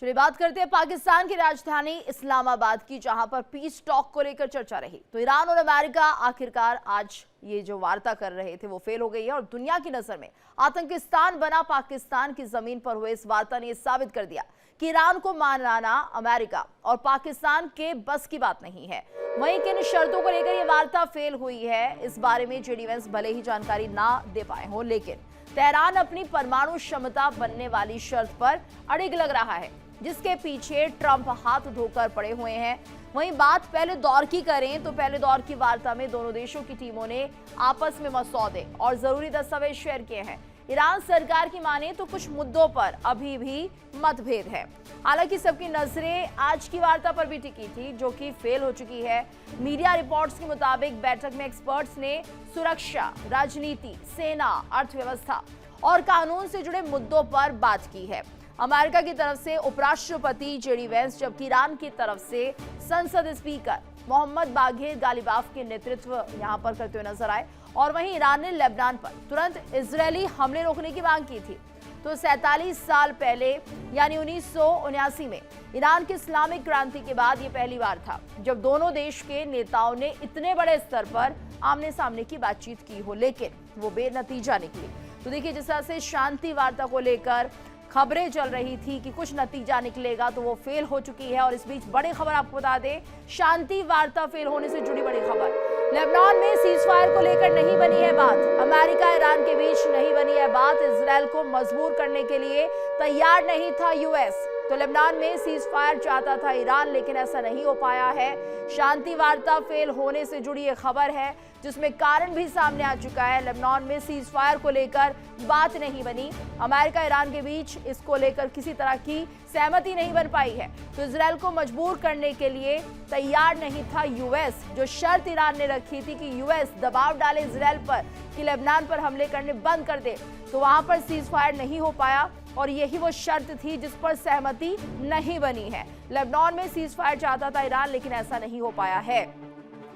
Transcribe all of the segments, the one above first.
चलिए बात करते हैं पाकिस्तान की राजधानी इस्लामाबाद की, जहां पर पीस टॉक को लेकर चर्चा रही। तो ईरान और अमेरिका आखिरकार आज ये जो वार्ता कर रहे थे वो फेल हो गई है और दुनिया की नजर में आतंकिस्तान बना पाकिस्तान की जमीन पर हुए इस वार्ता ने यह साबित कर दिया कि ईरान को मनाना अमेरिका और पाकिस्तान के बस की बात नहीं है। वहीं किन शर्तों को लेकर यह वार्ता फेल हुई है, इस बारे में जेडी वेंस भले ही जानकारी ना दे पाए हो, लेकिन तेहरान अपनी परमाणु क्षमता बनने वाली शर्त पर अड़िग लग रहा है, जिसके पीछे ट्रंप हाथ धोकर पड़े हुए हैं। वहीं बात पहले दौर की करें तो पहले दौर की वार्ता में दोनों देशों की टीमों ने आपस में मसौदे और जरूरी दस्तावेज शेयर किए हैं। ईरान सरकार की माने तो कुछ मुद्दों पर अभी भी मतभेद है। हालांकि सबकी नजरें आज की वार्ता पर भी टिकी थी, जो कि फेल हो चुकी है। मीडिया रिपोर्ट्स के मुताबिक बैठक में एक्सपर्ट्स ने सुरक्षा, राजनीति, सेना, अर्थव्यवस्था और कानून से जुड़े मुद्दों पर बात की है। अमेरिका की तरफ से उपराष्ट्रपति जेडी वेंस, जबकि ईरान की तरफ से संसद स्पीकर मोहम्मद बाघेर गालिबाफ के नेतृत्व यहां पर करते हुए नजर आए। और वहीं ईरान ने लेबनान पर तुरंत इजरायली हमले रोकने की मांग की थी। तो 47 साल पहले यानी 1979 में ईरान की इस्लामिक क्रांति के बाद ये पहली बार था जब दोनों देश के नेताओं ने इतने बड़े स्तर पर आमने सामने की बातचीत की हो, लेकिन वो बेनतीजा निकली। तो देखिए, जिस तरह से शांति वार्ता को लेकर खबरें चल रही थी कि कुछ नतीजा निकलेगा, तो वो फेल हो चुकी है। और इस बीच बड़ी खबर आपको बता दें, शांति वार्ता फेल होने से जुड़ी बड़ी खबर। लेबनान में सीजफायर को लेकर नहीं बनी है बात, अमेरिका ईरान के बीच नहीं बनी है बात। इजरायल को मजबूर करने के लिए तैयार नहीं था यूएस। तो लेबनान में सीजफायर चाहता था ईरान, लेकिन ऐसा नहीं हो पाया है। शांति वार्ता फेल होने से जुड़ी ये खबर है, जिसमें कारण भी सामने आ चुका है। लेबनान में सीजफायर को लेकर बात नहीं बनी, अमेरिका ईरान के बीच इसको लेकर किसी तरह की सहमति नहीं बन पाई है। तो इजरायल को मजबूर करने के लिए तैयार नहीं था यूएस। जो शर्त ईरान ने रखी थी कि यूएस दबाव डाले इजरायल पर कि लेबनान पर हमले करने बंद कर दे, तो वहां पर सीजफायर नहीं हो पाया और यही वो शर्त थी जिस पर सहमति नहीं बनी है। लेबनान में सीजफायर चाहता था ईरान, लेकिन ऐसा नहीं हो पाया है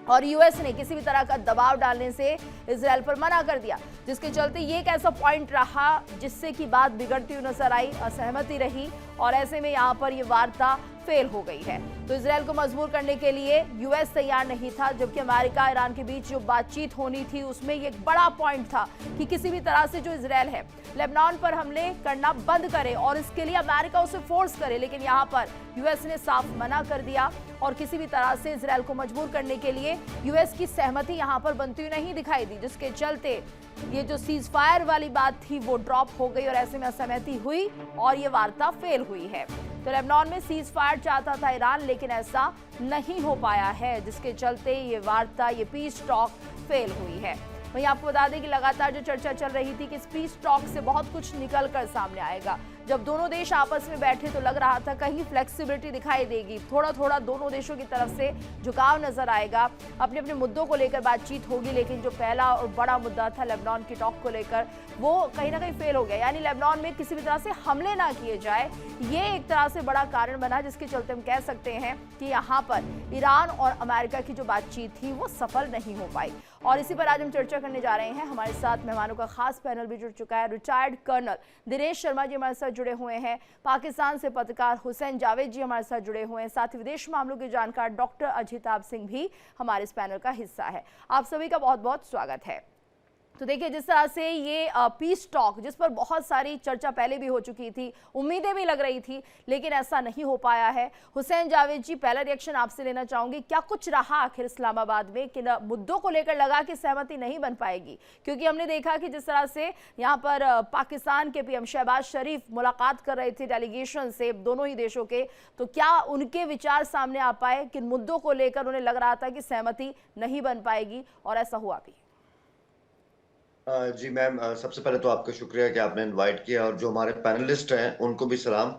और यूएस ने किसी भी तरह का दबाव डालने से इजरायल पर मना कर दिया, जिसके चलते ये एक ऐसा पॉइंट रहा जिससे कि बात बिगड़ती हुई नजर आई, असहमति रही और ऐसे में यहाँ पर ये वार्ता फेल हो गई है। तो इजरायल को मजबूर करने के लिए यूएस तैयार नहीं था, जबकि अमेरिका ईरान के बीच जो बातचीत होनी थी उसमें ये एक बड़ा पॉइंट था कि किसी भी तरह से जो इजरायल है लेबनान पर हमले करना बंद करे और इसके लिए अमेरिका उसे फोर्स करे। लेकिन यहाँ पर यूएस ने साफ मना कर दिया और किसी भी तरह से इजरायल को मजबूर करने के लिए यूएस की सहमति यहाँ पर बनती हुई नहीं दिखाई दी, जिसके चलते ये जो सीजफायर वाली बात थी वो ड्रॉप हो गई और ऐसे में असहमति हुई और ये वार्ता फेल हुई है। तो लेबनान में सीजफायर चाहता था ईरान, लेकिन ऐसा नहीं हो पाया है, जिसके चलते ये वार्ता, ये पीस टॉक फेल हुई है। वहीं आपको बता दें कि लगातार जो चर्चा चल रही थी कि इस पीस टॉक से बहुत कुछ निकल कर सामने आएगा। जब दोनों देश आपस में बैठे तो लग रहा था कहीं फ्लेक्सिबिलिटी दिखाई देगी, थोड़ा थोड़ा दोनों देशों की तरफ से झुकाव नजर आएगा, अपने अपने मुद्दों को लेकर बातचीत होगी। लेकिन जो पहला और बड़ा मुद्दा था लेबनान की टॉक को लेकर, वो कहीं ना कहीं फेल हो गया। यानी लेबनान में किसी भी तरह से हमले ना किए जाए, ये एक तरह से बड़ा कारण बना, जिसके चलते हम कह सकते हैं कि यहाँ पर ईरान और अमेरिका की जो बातचीत थी वो सफल नहीं हो पाई। और इसी पर आज हम चर्चा करने जा रहे हैं। हमारे साथ मेहमानों का खास पैनल भी जुड़ चुका है। रिटायर्ड कर्नल दिनेश शर्मा जी हमारे साथ जुड़े हुए हैं, पाकिस्तान से पत्रकार हुसैन जावेद जी हमारे साथ जुड़े हुए हैं, साथ ही विदेश मामलों के जानकार डॉक्टर अजिताभ सिंह भी हमारे इस पैनल का हिस्सा है। आप सभी का बहुत बहुत स्वागत है। तो देखिए, जिस तरह से ये पीस टॉक, जिस पर बहुत सारी चर्चा पहले भी हो चुकी थी, उम्मीदें भी लग रही थी, लेकिन ऐसा नहीं हो पाया है। हुसैन जावेद जी, पहला रिएक्शन आपसे लेना चाहूंगी, क्या कुछ रहा आखिर इस्लामाबाद में कि मुद्दों को लेकर लगा कि सहमति नहीं बन पाएगी? क्योंकि हमने देखा कि जिस तरह से यहाँ पर पाकिस्तान के पीएम शहबाज शरीफ मुलाकात कर रहे थे डेलीगेशन से दोनों ही देशों के, तो क्या उनके विचार सामने आ पाए? किन मुद्दों को लेकर उन्हें लग रहा था कि सहमति नहीं बन पाएगी और ऐसा हुआ भी? जी मैम, सबसे पहले तो आपका शुक्रिया कि आपने इनवाइट किया और जो हमारे पैनलिस्ट हैं उनको भी सलाम।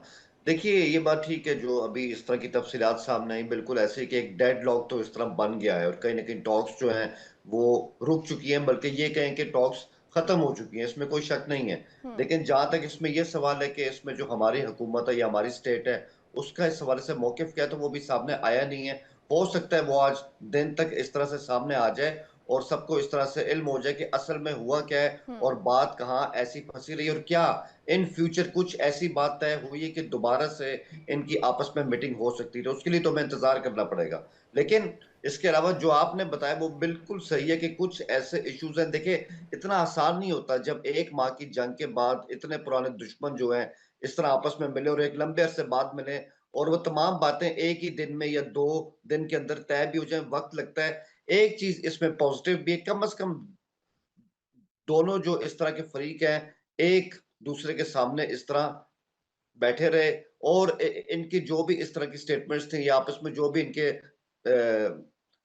देखिए, ये बात ठीक है जो अभी इस तरह की तफसीलात सामने आई, बिल्कुल ऐसे ही कि एक डेडलॉक तो इस तरह बन गया है और कहीं ना कहीं टॉक्स जो हैं वो रुक चुकी हैं, बल्कि ये कहें कि टॉक्स खत्म हो चुकी हैं, इसमें कोई शक नहीं है। लेकिन जहां तक इसमें यह सवाल है कि इसमें जो हमारी हुकूमत है या हमारी स्टेट है उसका इस हवाले से मौकिफ क्या है, तो वो भी सामने आया नहीं है। हो सकता है वो आज दिन तक इस तरह से सामने आ जाए और सबको इस तरह से इल्म हो जाए कि असल में हुआ क्या है और बात कहाँ ऐसी फंसी रही है, और क्या इन फ्यूचर कुछ ऐसी बात तय हुई है कि दोबारा से इनकी आपस में मीटिंग हो सकती है। तो उसके लिए तो हमें इंतजार करना पड़ेगा। लेकिन इसके अलावा जो आपने बताया वो बिल्कुल सही है कि कुछ ऐसे इश्यूज हैं। देखिए, इतना आसान नहीं होता जब एक माह की जंग के बाद इतने पुराने दुश्मन जो हैं इस तरह आपस में मिले और एक लंबे अरसे बाद मिले, और वो तमाम बातें एक ही दिन में या 2 दिन के अंदर तय भी हो जाए, वक्त लगता है। एक चीज इसमें पॉजिटिव भी है, कम से कम दोनों जो इस तरह के फरीक हैं एक दूसरे के सामने इस तरह बैठे रहे, और इनकी जो भी इस तरह की स्टेटमेंट्स थी या आपस में जो भी इनके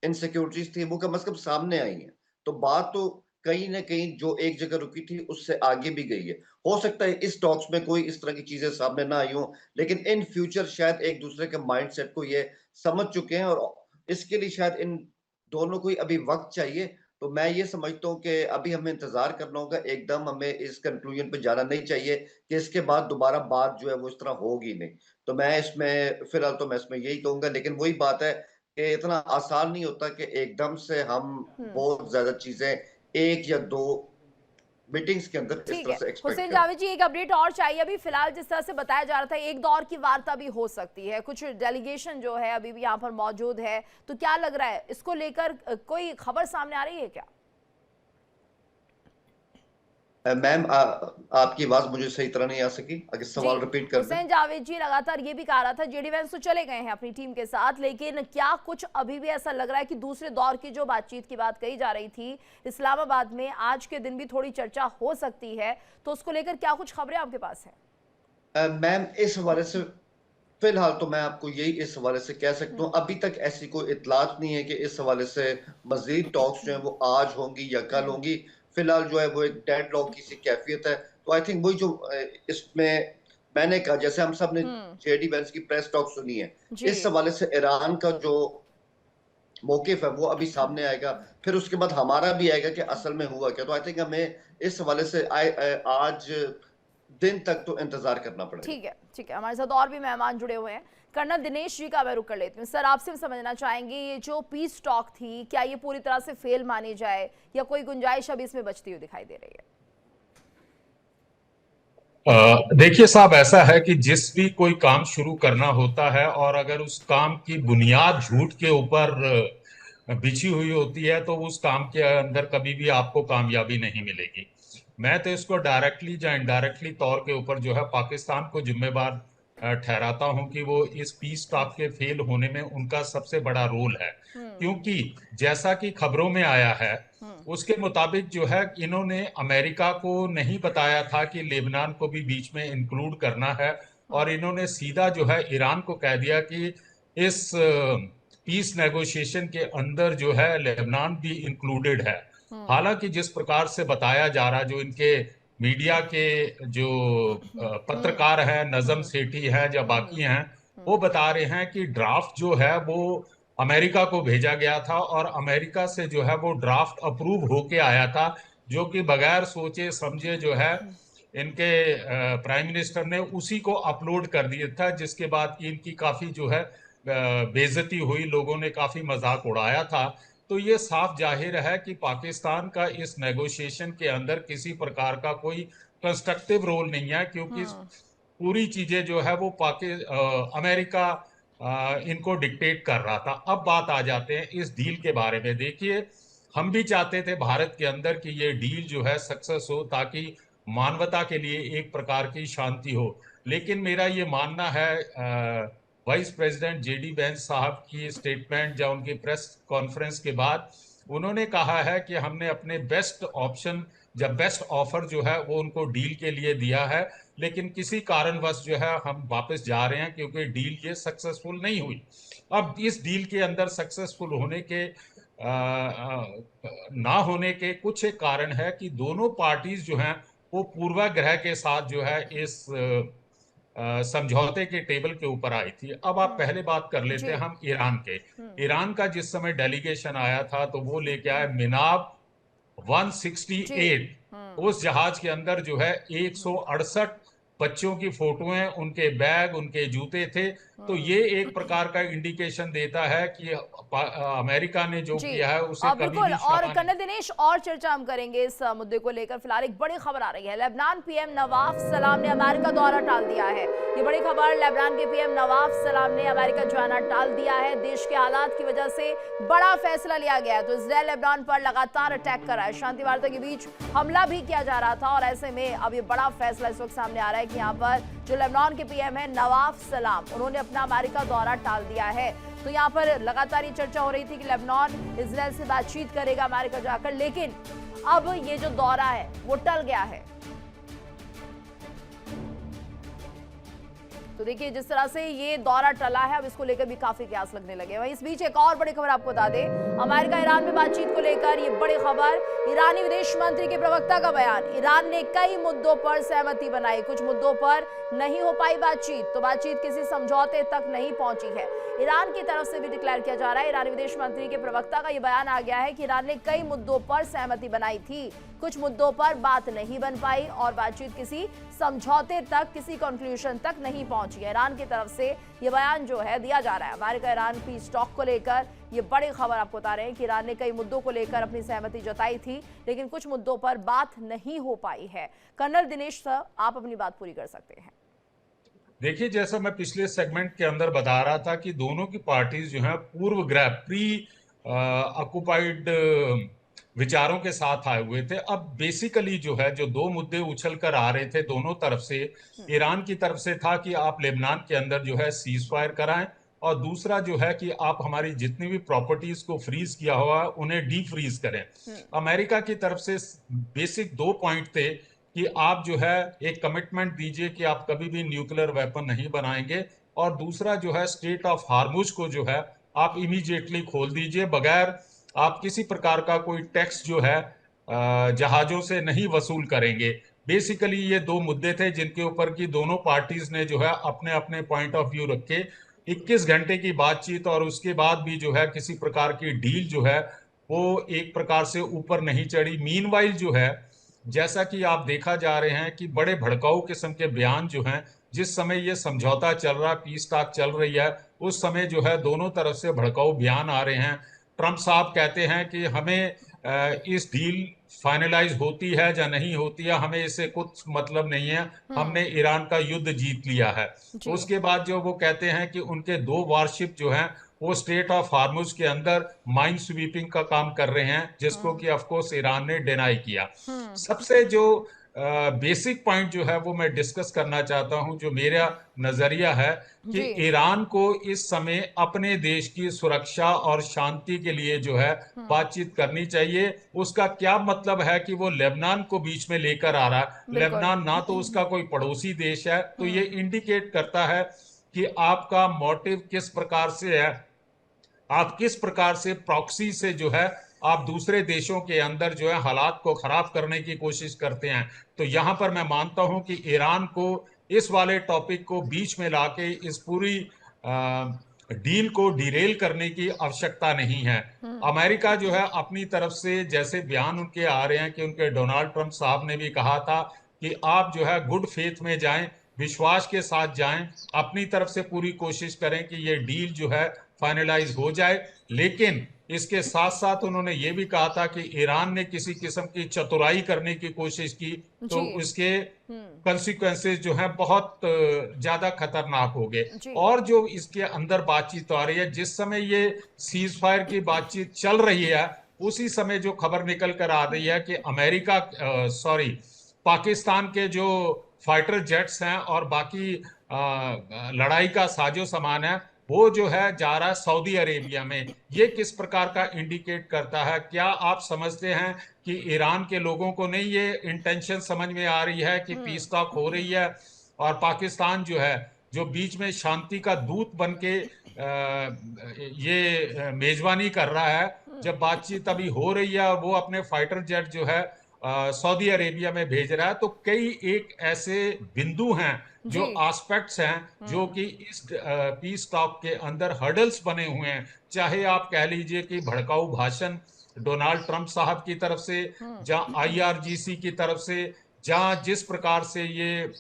इनसिक्योरिटीज थी वो कम से कम सामने आई हैं। तो बात तो कहीं ना कहीं जो एक जगह रुकी थी उससे आगे भी गई है। हो सकता है इस टॉक्स में कोई इस तरह की चीजें सामने ना आई हो, लेकिन इन फ्यूचर शायद एक दूसरे के माइंडसेट को ये समझ चुके हैं, और इसके लिए शायद इन दोनों को ही अभी वक्त चाहिए। तो मैं ये समझता हूँ कि अभी हमें इंतजार करना होगा, एकदम हमें इस कंक्लूजन पे जाना नहीं चाहिए कि इसके बाद दोबारा बात जो है वो इस तरह होगी नहीं। तो मैं इसमें फिलहाल तो मैं इसमें यही कहूंगा, लेकिन वही बात है कि इतना आसान नहीं होता कि एकदम से हम बहुत ज्यादा चीजें एक या दो मीटिंग्स के अंदर इस ठीक तरह है से एक्सपेक्ट हुसैन करें। जावेद जी, एक अपडेट और चाहिए। अभी फिलहाल जिस तरह से बताया जा रहा था एक दौर की वार्ता भी हो सकती है, कुछ डेलीगेशन जो है अभी भी यहाँ पर मौजूद है, तो क्या लग रहा है इसको लेकर कोई खबर सामने आ रही है क्या? मैम, आपकी आवाज मुझे सही तरह नहीं आ सकी, अगर जी, सवाल रिपीट कर दें। हुसैन जावेद जी लगातार ये भी कहा रहा था जेडी वैंस तो चले गए हैं अपनी टीम के साथ, लेकिन क्या कुछ अभी भी ऐसा लग रहा है कि दूसरे दौर की जो बातचीत की बात कही जा रही थी इस्लामाबाद में, आज के दिन भी थोड़ी चर्चा हो सकती है, तो उसको लेकर क्या कुछ खबरें आपके पास है? मैम, इस हवाले से फिलहाल तो मैं आपको यही इस हवाले से कह सकता हूँ, अभी तक ऐसी कोई इतलात नहीं है कि इस हवाले से मजीद टॉक्स जो है वो आज होंगी या कल होंगी। फिलहाल जो है वो एक डेडलॉक की सी कैफियत है। तो आई थिंक वही जो इसमें मैंने कहा, जैसे हम सब ने जेडी वेंस की प्रेस टॉक सुनी है, जी। इस हवाले से ईरान का जो मौकिफ है वो अभी सामने आएगा, फिर उसके बाद हमारा भी आएगा कि असल में हुआ क्या। तो आई थिंक हमें इस हवाले से आज दिन तक तो इंतजार करना पड़ेगा। ठीक है, हमारे साथ और भी मेहमान जुड़े हुए हैं। कर्नल दिनेश जी का मैं रुक कर लेती हूँ। सर, आपसे हम समझना चाहेंगे ये जो पीस टॉक थी, क्या ये पूरी तरह से फेल मानी जाए या कोई गुंजाइश अभी इसमें बचती हुई दिखाई दे रही है? देखिए साहब, ऐसा है कि जिस भी कोई काम शुरू करना होता है और अगर उस काम की बुनियाद झूठ के ऊपर बिछी हुई होती है तो उस काम के अंदर कभी भी आपको कामयाबी नहीं मिलेगी। मैं तो इसको डायरेक्टली या इनडायरेक्टली तौर के ऊपर जो है पाकिस्तान को जिम्मेवार ठहराता हूं कि वो इस पीस टॉक के फेल होने में उनका सबसे बड़ा रोल है। क्योंकि जैसा कि खबरों में आया है उसके मुताबिक जो है इन्होंने अमेरिका को नहीं बताया था कि लेबनान को भी बीच में इंक्लूड करना है, और इन्होंने सीधा जो है ईरान को कह दिया कि इस पीस नेगोशिएशन के अंदर जो है लेबनान भी इंक्लूडेड है। हालांकि जिस प्रकार से बताया जा रहा, जो इनके मीडिया के जो पत्रकार हैं, नजम सेठी हैं या बाकी हैं, वो बता रहे हैं कि ड्राफ्ट जो है वो अमेरिका को भेजा गया था और अमेरिका से जो है वो ड्राफ्ट अप्रूव होके आया था, जो कि बगैर सोचे समझे जो है इनके प्राइम मिनिस्टर ने उसी को अपलोड कर दिया था, जिसके बाद की इनकी काफी जो है बेइज्जती हुई, लोगों ने काफी मजाक उड़ाया था। तो ये साफ जाहिर है कि पाकिस्तान का इस नेगोशिएशन के अंदर किसी प्रकार का कोई कंस्ट्रक्टिव रोल नहीं है, क्योंकि पूरी चीजें जो है वो अमेरिका इनको डिक्टेट कर रहा था। अब बात आ जाते हैं इस डील के बारे में। देखिए, हम भी चाहते थे भारत के अंदर कि ये डील जो है सक्सेस हो, ताकि मानवता के लिए एक प्रकार की शांति हो। लेकिन मेरा ये मानना है, वाइस प्रेसिडेंट जेडी वेंस साहब की स्टेटमेंट या उनकी प्रेस कॉन्फ्रेंस के बाद उन्होंने कहा है कि हमने अपने बेस्ट ऑप्शन या बेस्ट ऑफर जो है वो उनको डील के लिए दिया है, लेकिन किसी कारणवश जो है हम वापस जा रहे हैं क्योंकि डील ये सक्सेसफुल नहीं हुई। अब इस डील के अंदर सक्सेसफुल होने के ना होने के कुछ एक कारण है कि दोनों पार्टीज जो हैं वो पूर्वाग्रह के साथ जो है इस समझौते के टेबल के ऊपर आई थी। अब आप पहले बात कर लेते हैं हम ईरान के। ईरान का जिस समय डेलीगेशन आया था तो वो लेके आया मिनाब 168। उस जहाज के अंदर जो है 168 बच्चों की फोटोएं, उनके बैग, उनके जूते थे। तो ये एक प्रकार का इंडिकेशन देता है कि अमेरिका ने जो जी। किया है उसे कभी बिल्कुल, भी और क्षमा नहीं। कर्नल दिनेश, और चर्चा हम करेंगे इस मुद्दे को लेकर। फिलहाल एक बड़ी खबर आ रही है, लेबनान पीएम नवाफ सलाम ने अमेरिका दौरा टाल दिया है। ये बड़ी खबर, लेबनान के पीएम नवाफ सलाम ने अमेरिका जाना टाल दिया है। देश के हालात की वजह से बड़ा फैसला लिया गया है। तो इजरायल लेबनान पर लगातार अटैक कर रहा है, शांति वार्ता के बीच हमला भी किया जा रहा था, और ऐसे में अब ये बड़ा फैसला इस वक्त सामने आ रहा है कि यहाँ पर जो लेबनान के पीएम है नवाफ सलाम, उन्होंने अपना अमेरिका दौरा टाल दिया है। तो यहाँ पर लगातार ये चर्चा हो रही थी कि लेबनान इजरायल से बातचीत करेगा अमेरिका जाकर, लेकिन अब ये जो दौरा है वो टल गया है। तो देखिए जिस तरह से ये दौरा टला है, अब इसको लेकर भी काफी कयास लगने लगे। वहीं इस बीच एक और बड़ी खबर आपको बता दें, अमेरिका ईरान में बातचीत को लेकर ये बड़ी खबर, ईरानी विदेश मंत्री के प्रवक्ता का बयान, ईरान ने कई मुद्दों पर सहमति बनाई, कुछ मुद्दों पर नहीं हो पाई बातचीत, तो बातचीत किसी समझौते तक नहीं पहुंची है। ईरान की तरफ से भी डिक्लेयर किया जा रहा है, ईरानी विदेश मंत्री के प्रवक्ता का यह बयान आ गया है कि ईरान ने कई मुद्दों पर सहमति बनाई थी, कुछ मुद्दों पर बात नहीं बन पाई और बातचीत किसी समझौते तक, किसी कंक्लूजन तक नहीं पहुंची है। ईरान की तरफ से यह बयान जो है दिया जा रहा है। अमेरिका ईरान पीस टॉक को लेकर ये बड़ी खबर आपको बता रहे हैं कि ईरान ने कई मुद्दों को लेकर अपनी सहमति जताई थी, लेकिन कुछ मुद्दों पर बात नहीं हो पाई है। कर्नल दिनेश सर, आप अपनी बात पूरी कर सकते हैं। देखिए, जैसा मैं पिछले सेगमेंट के अंदर बता रहा था कि दोनों की पार्टीज जो है पूर्वग्रह, प्री ऑक्युपाइड विचारों के साथ आए हुए थे। अब बेसिकली जो है, जो दो मुद्दे उछल कर आ रहे थे दोनों तरफ से, ईरान की तरफ से था कि आप लेबनान के अंदर जो है सीज फायर कराएं, और दूसरा जो है कि आप हमारी जितनी भी प्रॉपर्टीज को फ्रीज किया हुआ उन्हें डी फ्रीज करें। अमेरिका की तरफ से बेसिक दो पॉइंट थे कि आप जो है एक कमिटमेंट दीजिए कि आप कभी भी न्यूक्लियर वेपन नहीं बनाएंगे, और दूसरा जो है स्ट्रेट ऑफ हार्मुज को जो है आप इमीडिएटली खोल दीजिए, बगैर आप किसी प्रकार का कोई टैक्स जो है जहाजों से नहीं वसूल करेंगे। बेसिकली ये दो मुद्दे थे जिनके ऊपर की दोनों पार्टीज ने जो है अपने अपने पॉइंट ऑफ व्यू रखे। 21 घंटे की बातचीत और उसके बाद भी जो है किसी प्रकार की डील जो है वो एक प्रकार से ऊपर नहीं चढ़ी। मीनवाइल जो है, जैसा कि आप देखा जा रहे हैं कि बड़े भड़काऊ किस्म के बयान जो हैं, जिस समय ये समझौता चल रहा, पीस टॉक चल रही है, उस समय जो है दोनों तरफ से भड़काऊ बयान आ रहे हैं। ट्रंप साहब कहते हैं कि हमें इस डील फाइनलाइज होती है या नहीं होती है, हमें इससे कुछ मतलब नहीं है, हमने ईरान का युद्ध जीत लिया है। उसके बाद जो वो कहते हैं कि उनके दो वारशिप जो हैं वो स्ट्रेट ऑफ हार्मुज के अंदर माइन स्वीपिंग का काम कर रहे हैं, जिसको कि ऑफ कोर्स ईरान ने डिनाई किया। सबसे जो बेसिक पॉइंट जो है वो मैं डिस्कस करना चाहता हूं, जो मेरा नजरिया है कि ईरान को इस समय अपने देश की सुरक्षा और शांति के लिए जो है बातचीत करनी चाहिए। उसका क्या मतलब है कि वो लेबनान को बीच में लेकर आ रहा है। लेबनान ना तो उसका कोई पड़ोसी देश है, तो ये इंडिकेट करता है कि आपका मोटिव किस प्रकार से है, आप किस प्रकार से प्रॉक्सी से जो है आप दूसरे देशों के अंदर जो है हालात को खराब करने की कोशिश करते हैं। तो यहां पर मैं मानता हूं कि ईरान को इस वाले टॉपिक को बीच में लाके इस पूरी डील को डिरेल करने की आवश्यकता नहीं है। अमेरिका जो है अपनी तरफ से जैसे बयान उनके आ रहे हैं कि उनके डोनाल्ड ट्रंप साहब ने भी कहा था कि आप जो है गुड फेथ में जाएं, विश्वास के साथ जाएं, अपनी तरफ से पूरी कोशिश करें कि ये डील जो है फाइनलाइज हो जाए। लेकिन इसके साथ साथ उन्होंने ये भी कहा था कि ईरान ने किसी किस्म की चतुराई करने की कोशिश की तो उसके कंसिक्वेंसेस जो है बहुत ज्यादा खतरनाक हो गए। और जो इसके अंदर बातचीत आ रही है, जिस समय ये सीज फायर की बातचीत चल रही है, उसी समय जो खबर निकल कर आ रही है कि पाकिस्तान के जो फाइटर जेट्स हैं और बाकी लड़ाई का साजो सामान है, वो जो है जा रहा है सऊदी अरेबिया में। ये किस प्रकार का इंडिकेट करता है? क्या आप समझते हैं कि ईरान के लोगों को नहीं ये इंटेंशन समझ में आ रही है कि पीस टॉक हो रही है और पाकिस्तान जो है, जो बीच में शांति का दूत बन के ये मेजबानी कर रहा है, जब बातचीत अभी हो रही है, वो अपने फाइटर जेट जो है सऊदी अरेबिया में भेज रहा है। तो कई एक ऐसे बिंदु हैं, जो एस्पेक्ट्स हैं, जो कि इस पीस टॉक के अंदर हर्डल्स बने हुए हैं। चाहे आप कह लीजिए कि भड़काऊ भाषण डोनाल्ड ट्रंप साहब की तरफ से, जहां IRGC की तरफ से, जहां जिस प्रकार से ये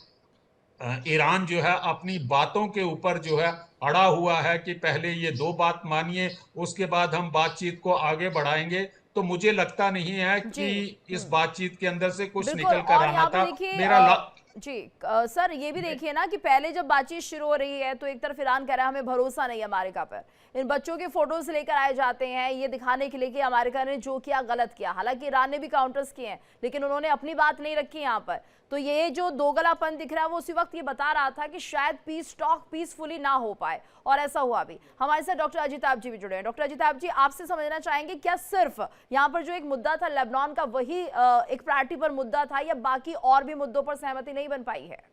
ईरान जो है अपनी बातों के ऊपर जो है अड़ा हुआ है कि पहले ये दो बात मानिए, उसके बाद हम बातचीत को आगे बढ़ाएंगे। तो मुझे लगता नहीं है जी। कि इस बातचीत के अंदर से कुछ बिल्कुल। निकल कर और आना यहाँ पे था। देखिए मेरा जी सर ये भी देखिए ना कि पहले जब बातचीत शुरू हो रही है तो एक तरफ ईरान कह रहा है हमें भरोसा नहीं है अमेरिका पर, इन बच्चों के फोटोज लेकर आए जाते हैं ये दिखाने के लिए कि अमेरिका ने जो किया गलत किया। हालांकि ईरान ने भी काउंटर्स किए हैं लेकिन उन्होंने अपनी बात नहीं रखी यहाँ पर। तो ये जो दोगलापन दिख रहा है वो उसी वक्त ये बता रहा था कि शायद पीस टॉक पीसफुली ना हो पाए, और ऐसा हुआ भी। हमारे साथ डॉक्टर अजिताभ जी भी जुड़े हैं। डॉक्टर अजिताभ जी, आपसे समझना चाहेंगे क्या सिर्फ यहाँ पर जो एक मुद्दा था लेबनान का वही एक प्रायोरिटी पर मुद्दा था या बाकी और भी मुद्दों पर सहमति नहीं बन पाई है?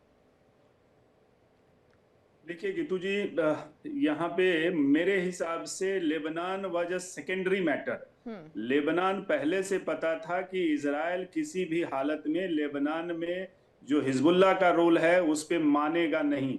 देखिए गीतू जी, यहाँ पे मेरे हिसाब से Lebanon was a secondary matter. Lebanon पहले से पता था कि इजराइल किसी भी हालत में लेबनान में जो हिजबुल्लाह का रोल है उस पे मानेगा नहीं।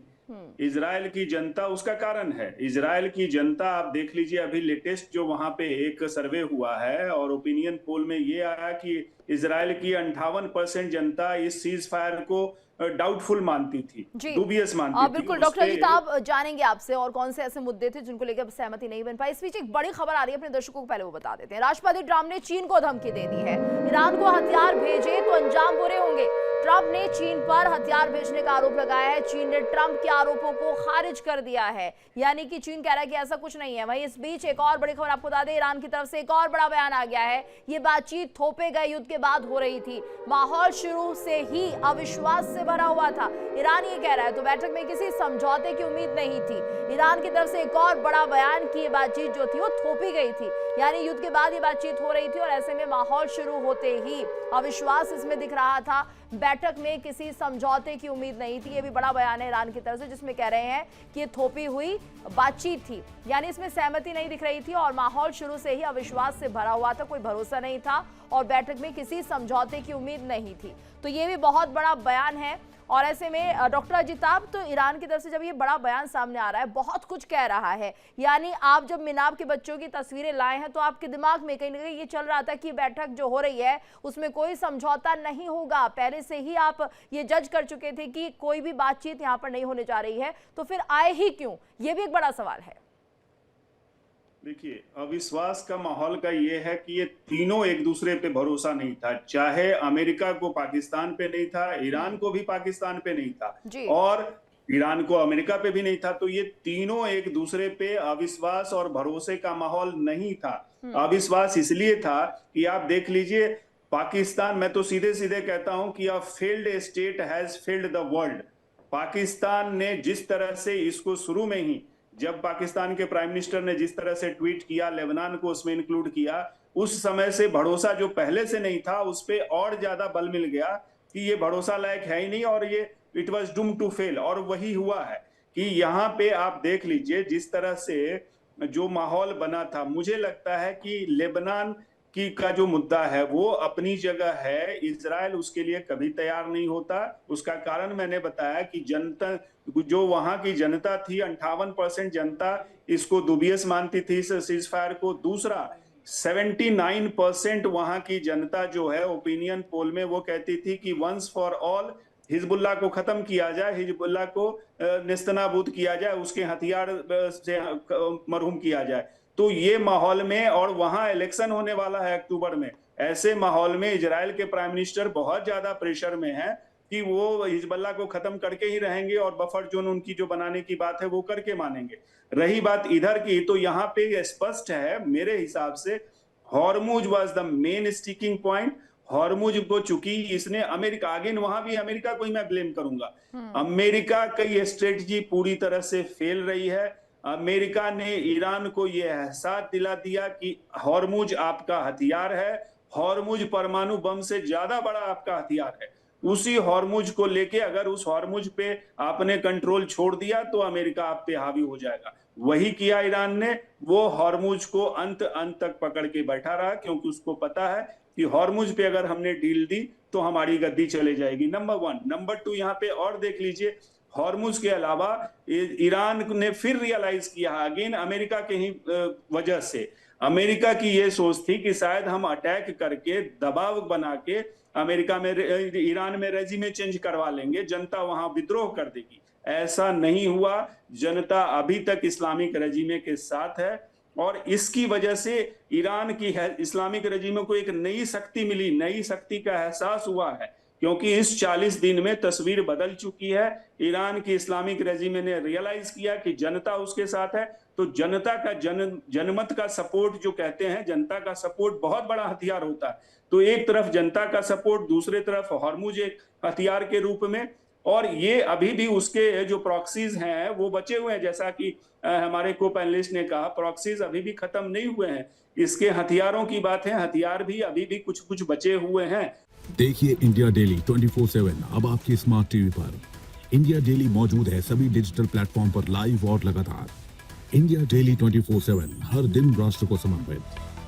इजराइल की जनता उसका कारण है। इजराइल की जनता आप देख लीजिए, अभी लेटेस्ट जो वहां पे एक सर्वे हुआ है और ओपिनियन पोल में ये आया कि इजराइल की 58% जनता इस सीज फायर को डाउटफुल मानती थी, दुबियस मानती थी। बिल्कुल डॉक्टर अजिताभ, जानेंगे आपसे और कौन से ऐसे मुद्दे थे जिनको लेकर सहमति नहीं बन पाई। इस बीच एक बड़ी खबर आ रही है, अपने दर्शकों को पहले वो बता देते हैं। राष्ट्रपति ट्रंप ने चीन को धमकी दे दी है, ईरान को हथियार भेजे तो अंजाम बुरे होंगे। ट्रंप ने चीन पर हथियार भेजने का आरोप लगाया है। चीन ने ट्रंप के आरोपों को खारिज कर दिया है, यानी कि चीन कह रहा है कि ऐसा कुछ नहीं है। वहीं इस बीच एक और बड़ी खबर आपको बता दें, ईरान की तरफ से एक और बड़ा बयान आ गया है। ये बातचीत थोपे गए युद्ध के बाद हो रही थी, माहौल शुरू से ही अविश्वास से भरा हुआ था। ईरान ये कह रहा है तो बैठक में किसी समझौते की उम्मीद नहीं थी। ईरान की तरफ से एक और बड़ा बयान कि ये बातचीत जो थी वो थोपी गई थी, यानी युद्ध के बाद ये बातचीत हो रही थी और ऐसे में माहौल शुरू होते ही अविश्वास इसमें दिख रहा था। बैठक में किसी समझौते की उम्मीद नहीं थी। ये भी बड़ा बयान है ईरान की तरफ से जिसमें कह रहे हैं कि ये थोपी हुई बातचीत थी, यानी इसमें सहमति नहीं दिख रही थी और माहौल शुरू से ही अविश्वास से भरा हुआ था, कोई भरोसा नहीं था और बैठक में किसी समझौते की उम्मीद नहीं थी। तो ये भी बहुत बड़ा बयान है। और ऐसे में डॉक्टर अजिताभ, तो ईरान की तरफ से जब ये बड़ा बयान सामने आ रहा है, बहुत कुछ कह रहा है, यानी आप जब मिनाब के बच्चों की तस्वीरें लाए हैं तो आपके दिमाग में कहीं ना कहीं ये चल रहा था कि बैठक जो हो रही है उसमें कोई समझौता नहीं होगा। पहले से ही आप ये जज कर चुके थे कि कोई भी बातचीत यहाँ पर नहीं होने जा रही है, तो फिर आए ही क्यों? ये भी एक बड़ा सवाल है। देखिए, अविश्वास का माहौल का ये है कि ये तीनों एक दूसरे पे भरोसा नहीं था। चाहे अमेरिका को पाकिस्तान पे नहीं था, ईरान को भी पाकिस्तान पे नहीं था और ईरान को अमेरिका पे भी नहीं था। तो ये तीनों एक दूसरे पे अविश्वास और भरोसे का माहौल नहीं था। अविश्वास इसलिए था कि आप देख लीजिए, पाकिस्तान, मैं तो सीधे सीधे कहता हूं कि a failed state has failed the world. Pakistan ने जिस तरह से इसको शुरू में ही, जब पाकिस्तान के प्राइम मिनिस्टर ने जिस तरह से ट्वीट किया, लेबनान को उसमें इंक्लूड किया, उस समय से भरोसा जो पहले से नहीं था उस पे और ज्यादा बल मिल गया कि ये भरोसा लायक है ही नहीं और ये it was doomed to fail. और वही हुआ है कि यहाँ पे आप देख लीजिए जिस तरह से जो माहौल बना था। मुझे लगता है कि लेबनान की का जो मुद्दा है वो अपनी जगह है, इजराइल उसके लिए कभी तैयार नहीं होता। उसका कारण मैंने बताया कि जनता, जो वहां की जनता थी, 58% जनता इसको दुबियस मानती थी इस सीज फायर को। दूसरा, 79% वहां की जनता जो है ओपिनियन पोल में वो कहती थी कि वंस फॉर ऑल हिजबुल्लाह को खत्म किया जाए, हिजबुल्लाह को नेस्तनाबूद किया जाए, उसके हथियार से मरहूम किया जाए। तो ये माहौल में, और वहां इलेक्शन होने वाला है अक्टूबर में, ऐसे माहौल में इजराइल के प्राइम मिनिस्टर बहुत ज्यादा प्रेशर में है कि वो हिजबुल्लाह को खत्म करके ही रहेंगे और बफर जोन उनकी जो बनाने की बात है वो करके मानेंगे। रही बात इधर की, तो यहाँ पे स्पष्ट है मेरे हिसाब से, Hormuz was the main sticking point. Hormuz को चूंकि इसने अमेरिका, अगेन वहां भी अमेरिका को ही मैं ब्लेम करूंगा। अमेरिका की स्ट्रेटजी पूरी तरह से फेल रही है। अमेरिका ने ईरान को यह एहसास दिला दिया कि हॉर्मुज आपका हथियार है, हॉर्मुज परमाणु बम से ज्यादा बड़ा आपका हथियार है। उसी हॉर्मुज को लेके अगर उस हॉर्मुज पे आपने कंट्रोल छोड़ दिया तो अमेरिका आप पे हावी हो जाएगा। वही किया ईरान ने, वो हॉर्मुज को अंत तक पकड़ के बैठा रहा क्योंकि उसको पता है कि हॉर्मुज पे अगर हमने डील दी तो हमारी गद्दी चले जाएगी। नंबर 1। नंबर 2, यहाँ पे और देख लीजिए, हॉर्मुज के अलावा ईरान ने फिर रियलाइज किया, अगेन अमेरिका के ही वजह से, अमेरिका की ये सोच थी कि शायद हम अटैक करके दबाव बना के अमेरिका में ईरान में रेजिमे चेंज करवा लेंगे, जनता वहां विद्रोह कर देगी। ऐसा नहीं हुआ। जनता अभी तक इस्लामिक रेजिमे के साथ है और इसकी वजह से ईरान की इस्लामिक रेजिमे को एक नई शक्ति मिली, नई शक्ति का एहसास हुआ है, क्योंकि इस 40 दिन में तस्वीर बदल चुकी है। ईरान की इस्लामिक रेजिमे ने रियलाइज किया कि जनता उसके साथ है, तो जनता का जनमत का सपोर्ट जो कहते हैं, जनता का सपोर्ट बहुत बड़ा हथियार होता है। तो एक तरफ जनता का सपोर्ट, दूसरे तरफ हॉर्मुज एक हथियार के रूप में, और ये अभी भी उसके जो प्रॉक्सीज हैं वो बचे हुए हैं। जैसा कि हमारे को पैनलिस्ट ने कहा, प्रॉक्सीज अभी भी खत्म नहीं हुए हैं। इसके हथियारों की बात है, हथियार भी अभी भी कुछ कुछ बचे हुए हैं। देखिए इंडिया डेली 24/7 अब आपकी स्मार्ट टीवी पर। इंडिया डेली मौजूद है सभी डिजिटल प्लेटफॉर्म पर लाइव और लगातार। इंडिया डेली 24/7 हर दिन राष्ट्र को समर्पित।